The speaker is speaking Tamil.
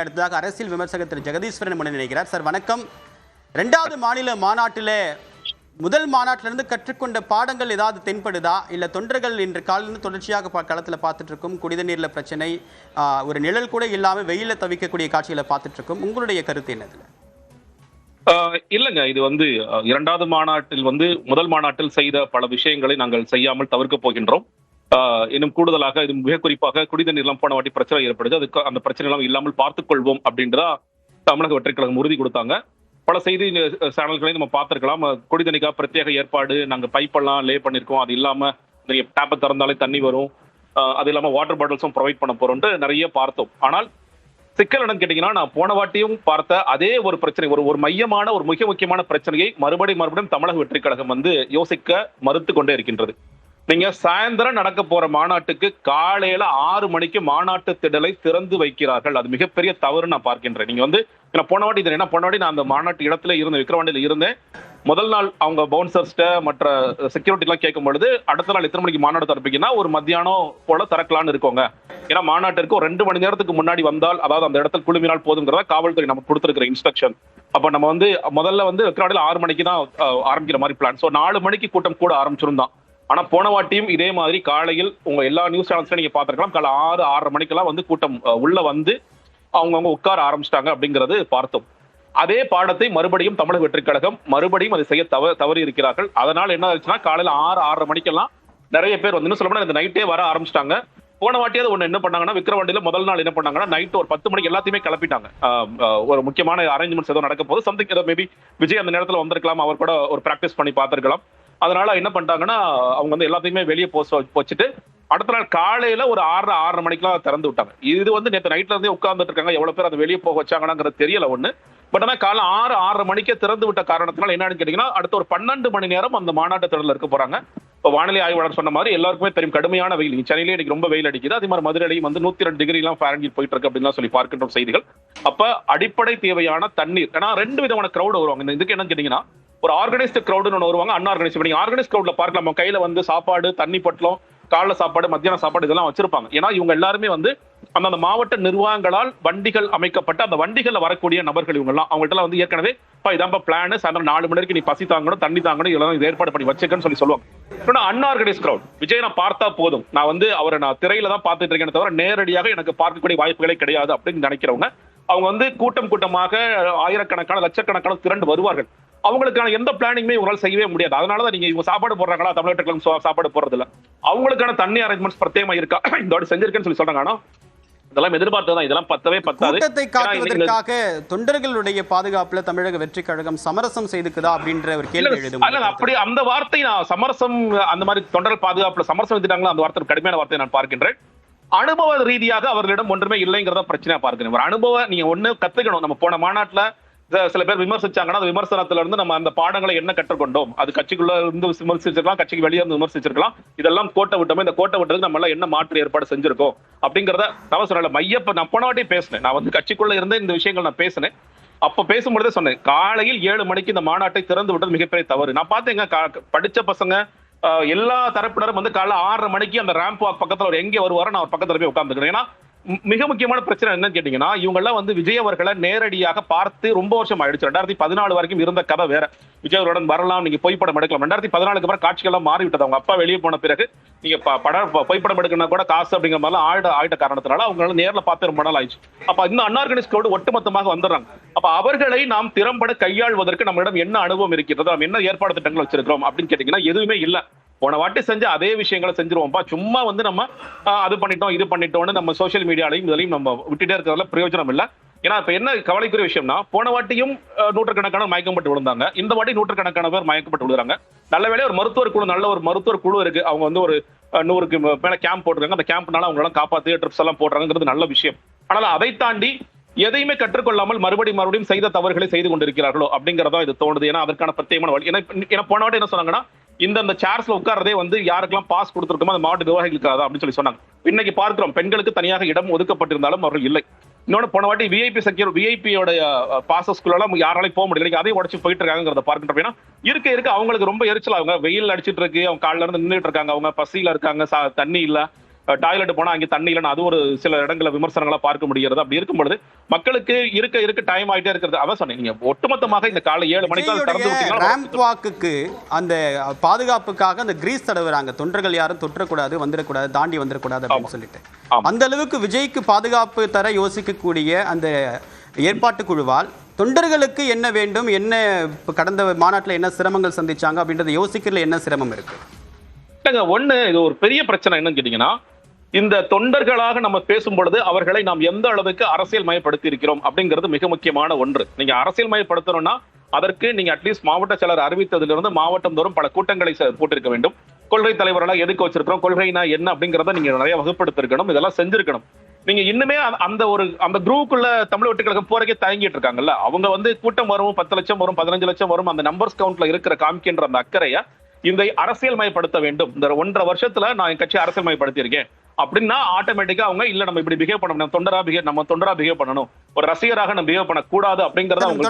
அடுத்ததாக அரசியல் விமர்சகர் திரு ஜெகதீஸ்வரன் முன்ன நினைக்கிறார். சார் வணக்கம். 2வது மாநில மாநாட்டில் முதல் மாநாட்டிலிருந்து கற்றுக்கொண்ட பாடங்கள் ஏதாவது தென்படுதா? இல்லை தொண்டர்கள் இன்று காலிலிருந்து தொடர்ச்சியாக களத்தில் பார்த்துட்டு இருக்கும், குடித நீரில் பிரச்சனை, ஒரு நிழல் கூட இல்லாமல் வெயிலில் தவிக்கக்கூடிய காட்சிகளை பார்த்துட்டு இருக்கும். உங்களுடைய கருத்து என்னது? இல்லைங்க, இது 2வது மாநாட்டில் முதல் மாநாட்டில் செய்த பல விஷயங்களை நாங்கள் செய்யாமல் தவிர்க்க போகின்றோம். இன்னும் கூடுதலாக இது மிக குறிப்பாக குடித நீர்லாம் போன வாட்டி பிரச்சனை ஏற்படுது, அதுக்கு அந்த பிரச்சனை எல்லாம் இல்லாமல் பார்த்துக் கொள்வோம் அப்படின்றதா தமிழக வெற்றிக் கழகம் உறுதி கொடுத்தாங்க. பல செய்தி சேனல்களையும் நம்ம பார்த்திருக்கலாம். குடிதண்ணிக்காக பிரத்யேக ஏற்பாடு, நாங்க பைப்பெல்லாம் லே பண்ணிருக்கோம், அது இல்லாம நீங்க டேப்பை திறந்தாலே தண்ணி வரும், அது இல்லாம வாட்டர் பாட்டில்ஸும் ப்ரொவைட் பண்ண போறோம்ட்டு நிறைய பார்த்தோம். ஆனால் சிக்கல் என்னன்னு கேட்டீங்கன்னா, நான் போன வாட்டியும் பார்த்த அதே ஒரு பிரச்சனை, ஒரு மையமான ஒரு மிக முக்கியமான பிரச்சனையை மறுபடியும் தமிழக வெற்றிக் கழகம் யோசிக்க மறுத்து கொண்டே இருக்கின்றது. நீங்க சாயந்தரம் நடக்க போற மாநாட்டுக்கு காலையில 6 மணிக்கு மாநாட்டு திடலை திறந்து வைக்கிறார்கள். அது மிகப்பெரிய தவறு நான் பார்க்கின்றேன். நீங்க போன வாட்டி நான் அந்த மாநாட்டு இடத்துல இருந்தேன், விக்கிரவாண்டியில இருந்தேன். முதல் நாள் அவங்க பவுன்சர்ஸ்ட மற்ற செக்யூரிட்டி எல்லாம் கேட்கும் பொழுது, அடுத்த நாள் எத்தனை மணிக்கு மாநாடு திறப்பீங்கன்னா ஒரு மத்தியானம் போல திறக்கலான்னு இருக்கோங்க. ஏன்னா மாநாட்டிற்கு ஒரு 2 மணி நேரத்துக்கு முன்னாடி வந்தால், அதாவது அந்த இடத்துல குழுமினால் போதுங்கிறதா காவல்துறை நமக்கு கொடுத்திருக்கிற இன்ஸ்ட்ரக்ஷன். அப்ப நம்ம முதல்ல விக்கிரவாண்டியில 6 மணிக்கு தான் ஆரம்பிக்கிற மாதிரி பிளான். சோ 4 மணிக்கு கூட்டம் கூட ஆரம்பிச்சிருந்தான். ஆனா போன வாட்டியும் இதே மாதிரி காலையில் உங்க எல்லா நியூஸ் சேனல்ஸ்ல நீங்க பாத்துருக்கலாம், காலை 6-6:30 மணிக்கெல்லாம் கூட்டம் உள்ள அவங்கவுங்க உட்கார ஆரம்பிச்சிட்டாங்க அப்படிங்கறது பார்த்தோம். அதே பாடத்தை மறுபடியும் தமிழக வெற்றிக் கழகம் மறுபடியும் அதை செய்ய தவறி இருக்கிறார்கள். அதனால என்ன ஆச்சுன்னா, காலையில 6-6:30 மணிக்கெல்லாம் நிறைய பேர் இன்னும் சொல்லப்போனா இந்த நைட்டே வர ஆரம்பிச்சிட்டாங்க. போன வாட்டியாவது ஒண்ணு என்ன பண்ணாங்கன்னா, விக்கிரவாண்டியில முதல் நாள் என்ன பண்ணாங்கன்னா, நைட் ஒரு 10 மணிக்கு எல்லாத்தையுமே கிளப்பிட்டாங்க. ஒரு முக்கியமான அரேஞ்ச்மெண்ட்ஸ் ஏதோ நடக்க போது, சம்திங் ஏதோ மேபி விஜய் அந்த நேரத்துல வந்திருக்கலாம், அவர் கூட ஒரு பிராக்டிஸ் பண்ணி பார்த்திருக்கலாம். அதனால என்ன பண்ணிட்டாங்கன்னா, அவங்க எல்லாத்தையுமே வெளியே போச்சுட்டு அடுத்த நாள் காலையில ஒரு 6-6:30 மணிக்கெல்லாம் திறந்து விட்டாங்க. இது நேற்று நைட்ல இருந்தே உட்கார்ந்துட்டு இருக்காங்க. எவ்வளவு பேர் அதை வெளியே போக வச்சாங்கன்னாங்கிறது தெரியல ஒண்ணு. பட் ஆனா காலை 6-6:30 மணிக்கே திறந்து விட்ட காரணத்தினால என்னன்னு கேட்டீங்கன்னா, அடுத்த ஒரு 12 மணி நேரம் அந்த மாநாட்டு திடல்ல இருக்க போறாங்க. இப்போ வானிலை ஆய்வாளர் சொன்ன மாதிரி எல்லாருக்குமே தெரியும், கடுமையான வெயில். சென்னையிலே இன்னைக்கு ரொம்ப வெயில் அடிக்குது. அதே மாதிரி மதுரையிலையும் 102 டிகிரி எல்லாம் ஃபாரன்ஹீட் போயிட்டு இருக்கு அப்படின்னு சொல்லி பார்க்கின்ற செய்திகள். அப்ப அடிப்படை தேவையான தண்ணீர், ஏன்னா 2 விதமான கிரௌட் வருவாங்க. இதுக்கு என்னன்னு கேட்டீங்கன்னா, ஒரு ஆர்கனைஸ்டு கிரௌடுன்னு ஒன்று வருவாங்க, அன்ஆர்கனைஸ்டு. நீங்க ஆர்கனைஸ்ட் கிரௌட்ல பார்க்கலாம், நம்ம கையில சாப்பாடு, தண்ணி பட்டலம், காலைல சாப்பாடு, மத்தியான சாப்பாடு இதெல்லாம் வச்சிருப்பாங்க. ஏன்னா இவங்க எல்லாருமே அந்த மாவட்ட நிர்வாகங்களால் வண்டிகள் அமைக்கப்பட்ட அந்த வண்டிகள்ல வரக்கூடிய நபர்கள். இவங்க எல்லாம் அவங்கள்ட்ட ஏற்கனவே இதான் பிளான், சாயந்தரம் 4 மணிக்கு நீ பசி தாங்கணும், தண்ணி தாங்கணும், இதெல்லாம் ஏற்பாடு பண்ணி வச்சுக்கன்னு சொல்லுவாங்க. அன்ஆர்கனைஸ்ட் கிரௌட், விஜய் நான் பார்த்தா போதும், நான் அவரை நான் திரையில தான் பார்த்துட்டு இருக்கேன் தவிர நேரடியாக எனக்கு பார்க்கக்கூடிய வாய்ப்புகளே கிடையாது அப்படின்னு நினைக்கிறவங்க, அவங்க கூட்டமாக ஆயிரக்கணக்கான லட்சக்கணக்கான திரண்டு வருவார்கள். அவங்களுக்கான எந்த பிளானிங்குமே இவங்களால செய்யவே முடியாது. அதனாலதான் நீங்க இவங்க சாப்பாடு போடுறாங்களா, தமிழகத்துல சாப்பாடு போடுறது இல்ல, அவங்களுக்கான தண்ணி அரேஞ்ச்மெண்ட்ஸ் பிரத்யேகமா இருக்கா, இந்த வாட்டி செஞ்சிருக்கேன்னு சொல்லி சொல்றாங்க. ஆனா இதெல்லாம் எதிர்பார்த்ததான், இதெல்லாம் பத்தவே பத்தாது. கூட்டத்தை காட்டுவதற்காக தொண்டர்களுடைய பாதுகாப்புல தமிழக வெற்றிக் கழகம் சமரசம் செய்துக்குதா அப்படின்ற ஒரு கேள்வி எழுதும். அப்படி அந்த வார்த்தை, நான் சமரசம் அந்த மாதிரி தொண்டர்கள் பாதுகாப்புல சமரசம் எடுத்துட்டாங்களா, அந்த வார்த்தை கடுமையான வார்த்தையை நான் பார்க்கின்றேன். அனுபவ ரீதியாக அவர்களிடம் ஒன்றுமே இல்லைங்கிறத பிரச்சனையா பார்க்கிறேன். ஒரு அனுபவம் நீங்க ஒண்ணு கத்துக்கணும். நம்ம போன மாநாட்டுல சில பேர் விமர்சிச்சாங்கன்னா, அந்த விமர்சனத்துல இருந்து நம்ம அந்த பாடங்களை என்ன கற்றுக்கொண்டோம், அது கட்சிக்குள்ள இருந்து விமர்சிச்சிருக்கலாம், கட்சிக்கு வெளியே இருந்து விமர்சிச்சிருக்கலாம், இதெல்லாம் கோட்டை விட்டோம், இந்த கோட்டை விட்டதுக்கு நம்ம எல்லாம் என்ன மாற்று ஏற்பாடு செஞ்சிருக்கோம் அப்படிங்கறத நான் சொல்லல. நான் போன வாட்டி பேசினேன், நான் கட்சிக்குள்ள இருந்த இந்த விஷயங்கள் நான் பேசினேன். அப்ப பேசும்பொழுதே சொன்னேன், காலையில் 7 மணிக்கு இந்த மாநாட்டை திறந்து விட்டது மிகப்பெரிய தவறு. நான் பார்த்தேங்க, படிச்ச பசங்க எல்லா தரப்பினரும் காலைல 6:30 மணிக்கு அந்த ரேம்ப் வாக் பக்கத்துல எங்கே வருவாரோ நான் ஒரு பக்கத்துல போய் உட்கார்ந்துக்கிறேன். ஏன்னா மிக முக்கியமான பிரச்சனை என்னன்னு கேட்டீங்கன்னா, இவங்க எல்லாம் விஜய் அவர்களை நேரடியாக பார்த்து ரொம்ப வருஷம் ஆயிடுச்சு. 2014 வரைக்கும் இருந்த கதை வேற. விஜய் அவருடன் வரலாம், நீங்க புகைப்படம் எடுக்கலாம். 2014 அப்புறம் காட்சிகள் எல்லாம் மாறிவிட்டது. அவங்க அப்பா வெளியே போன பிறகு நீங்க புகைப்படம் எடுக்கணும் கூட காசு அப்படிங்கிற மாதிரி ஆயிட்ட காரணத்தினால அவங்களால நேரில் பார்த்து ரொம்ப நாள் ஆயிடுச்சு. அப்ப இந்த அன்ஆர்கனைஸ்ட் கிரௌட் ஒட்டுமொத்தமாக வந்துடுறாங்க. அப்ப அவர்களை நாம் திறம்பட கையாள்வதற்கு நம்மளிடம் என்ன அனுபவம் இருக்கிறது, நம்ம என்ன ஏற்பாடு திட்டங்கள் வச்சிருக்கிறோம் அப்படின்னு கேட்டீங்கன்னா எதுவுமே இல்ல. போன வாட்டி செஞ்ச அதே விஷயங்களை செஞ்சிருவோம்ப்பா. சும்மா நம்ம அது பண்ணிட்டோம் இது பண்ணிட்டோம்னு நம்ம சோசியல் மீடியாலையும் இதுலையும் நம்ம விட்டுட்டே இருக்கிறதுல பிரயோஜனம் இல்லை. ஏன்னா இப்ப என்ன கவலைக்குரிய விஷயம்னா, போன வாட்டியும் நூற்றுக்கணக்கான மயக்கப்பட்டு விழுந்தாங்க, இந்த வாட்டி நூற்றுக்கணக்கான பேர் மயக்கப்பட்டு விழுறாங்க. நல்ல வேலையா ஒரு மருத்துவர் குழு, நல்ல ஒரு மருத்துவர் குழு இருக்கு. அவங்க ஒரு 100க்கு மேல கேம்ப் போட்டுருக்காங்க. அந்த கேம்ப்னால அவங்களால காப்பாத்தி ட்ரிப்ஸ் எல்லாம் போடுறாங்கிறது நல்ல விஷயம். ஆனால் அதை தாண்டி எதையுமே கற்றுக்கொள்ளாமல் மறுபடியும் செய்த தவறுகளை செய்து கொண்டிருக்கிறார்களோ அப்படிங்கறதா இது தோணுது. ஏன்னா அதற்கான பிரத்யேகமான வழி. ஏன்னா போன வாட்டி என்ன சொன்னாங்கன்னா, இந்த சேர்ஸ்ல உட்கார்றதே யாருக்கெல்லாம் பாஸ் கொடுத்திருக்கோமோ அந்த மாவட்ட நிர்வாகிகளுக்காக அப்படின்னு சொல்லி சொன்னாங்க. இன்னைக்கு பார்க்கிறோம், பெண்களுக்கு தனியாக இடம் ஒதுக்கப்பட்டிருந்தாலும் அவர்கள் இல்லை. இன்னொன்னு போன வாட்டி விஐபியோட பாசஸ்குள்ள யாராலையும் போக முடியல, அதையும் உடச்சு போயிட்டு இருக்காங்கிறத பார்க்கின்றோம். ஏன்னா இருக்க அவங்களுக்கு ரொம்ப எரிச்சல். அவங்க வெயில் அடிச்சிட்டு இருக்கு, அவங்க காலில இருந்து நின்றுட்டு இருக்காங்க, அவங்க பசியில இருக்காங்க, தண்ணி இல்ல, டாய்லெட் போனா அங்கே தண்ணி இல்லைன்னு அது ஒரு சில இடங்களை விமர்சனங்களா பார்க்க முடிகிறது. அப்படி இருக்கும் பொழுது மக்களுக்கு இருக்க டைம் ஆயிட்டே இருக்கிறது. அதான் சொன்னேன், நீங்க ஒட்டுமொத்தமாக இந்த காலை 7 மணிக்கு திறந்து ரேம்ப் வாக்குக்கு அந்த பாதுகாப்புக்காக அந்த கிரீஸ் தடவுறாங்க, தொண்டர்கள் யாரும் தொற்றக்கூடாது, வந்துடக்கூடாது, தாண்டி வந்துடக்கூடாது அப்படின்னு சொல்லிட்டு. அந்த அளவுக்கு விஜய்க்கு பாதுகாப்பு தர யோசிக்கக்கூடிய அந்த ஏற்பாட்டு குழுவால் தொண்டர்களுக்கு என்ன வேண்டும், என்ன கடந்த மாநாட்டில் என்ன சிரமங்கள் சந்திச்சாங்க அப்படின்றத யோசிக்கிறதுல என்ன சிரமம் இருக்கு? ஒண்ணு, இது ஒரு பெரிய பிரச்சனை என்னன்னு கேட்டீங்கன்னா, இந்த தொண்டர்களாக நம்ம பேசும் பொழுது அவர்களை நாம் எந்த அளவுக்கு அரசியல் மயப்படுத்தி இருக்கிறோம் அப்படிங்கிறது மிக முக்கியமான ஒன்று. நீங்க அரசியல் மயப்படுத்தணும்னா அதற்கு நீங்க அட்லீஸ்ட் மாவட்ட செயலர் அறிவித்ததிலிருந்து மாவட்டம் தோறும் பல கூட்டங்களை போட்டிருக்க வேண்டும். கொள்கை தலைவர்களாக எதுக்கு வச்சிருக்கிறோம், கொள்கைனா என்ன அப்படிங்கறத நீங்க நிறைய வகுப்படுத்திருக்கணும், இதெல்லாம் செஞ்சிருக்கணும். நீங்க இன்னுமே அந்த குரூப்புக்குள்ள தமிழ் வெற்றி கழகம் போறக்கே தயங்கிட்டு இருக்காங்கல்ல. அவங்க கூட்டம் வரும், 10 லட்சம் வரும், 15 லட்சம் வரும், அந்த நம்பர்ஸ் கவுண்ட்ல இருக்கிற காமிக்கின்ற அந்த அக்கறைய இந்த அரசியல் மயப்படுத்த வேண்டும். இந்த 1.5 வருஷத்துல நான் என் கட்சி அரசியல் மயப்படுத்தி இருக்கேன் அப்படின்னா ஆட்டோமேட்டிக்கா அவங்க இல்ல நம்ம இப்படி பிஹேவ் பண்ணணும், நம்ம தொண்டரா பிஹேவ் பண்ணணும், ஒரு ரசிகராக நம்ம பிஹேவ் பண்ணக்கூடாது அப்படிங்கறத அவங்க